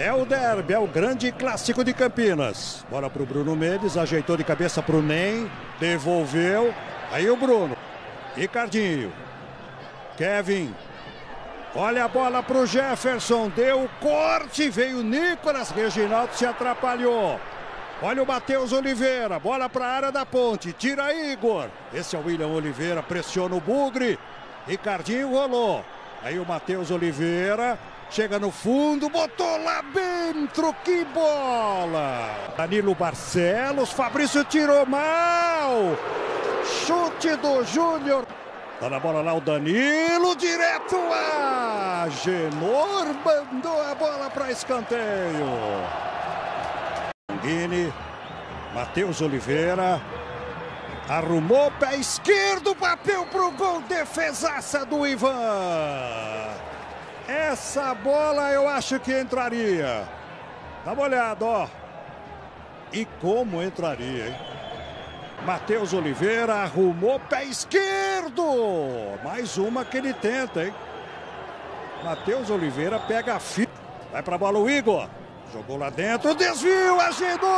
É o derby, é o grande clássico de Campinas. Bola pro Bruno Mendes, ajeitou de cabeça pro Ney, devolveu. Aí o Bruno. Ricardinho. Kevin. Olha a bola pro Jefferson, deu o corte, veio o Nicolas, Reginaldo se atrapalhou. Olha o Matheus Oliveira, bola para a área da Ponte, tira Igor. Esse é o William Oliveira, pressiona o Bugre. Ricardinho rolou. Aí o Matheus Oliveira chega no fundo, botou lá dentro, que bola! Danilo Barcelos, Fabrício tirou mal. Chute do Júnior. Tá na bola lá o Danilo, direto a Genor, mandou a bola para escanteio. Guini, Matheus Oliveira, arrumou pé esquerdo, bateu pro gol, defesaça do Ivan. Essa bola eu acho que entraria. Dá uma olhada, ó. E como entraria, hein? Matheus Oliveira arrumou pé esquerdo. Mais uma que ele tenta, hein? Matheus Oliveira pega a fita. Vai pra bola o Igor. Jogou lá dentro, desvio, ajudou.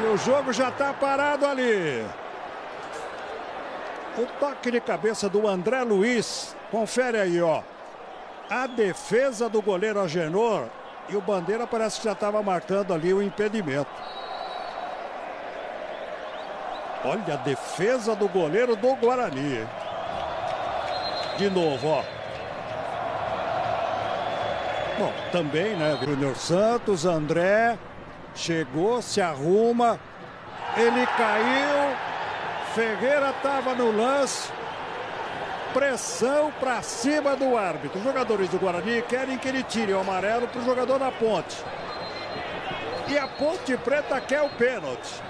E o jogo já tá parado ali. O toque de cabeça do André Luiz. Confere aí, ó. A defesa do goleiro Agenor. E o Bandeira parece que já estava marcando ali o impedimento. Olha a defesa do goleiro do Guarani. De novo, ó. Bom, também, né? Júnior Santos, André. Chegou, se arruma. Ele caiu. Ferreira estava no lance. Pressão para cima do árbitro. Os jogadores do Guarani querem que ele tire o amarelo para o jogador da Ponte. E a Ponte Preta quer o pênalti.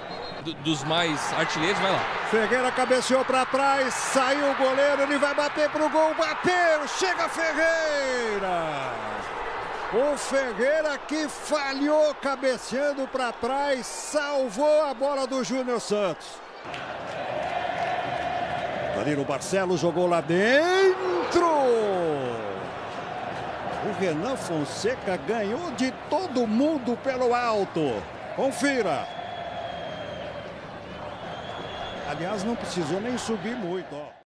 Dos mais artilheiros, vai lá. Ferreira cabeceou para trás, saiu o goleiro, ele vai bater pro gol, bateu, chega Ferreira. O Ferreira que falhou cabeceando para trás, salvou a bola do Júnior Santos. Danilo Barcelos jogou lá dentro. O Renan Fonseca ganhou de todo mundo pelo alto. Confira. Aliás, não precisou nem subir muito, ó.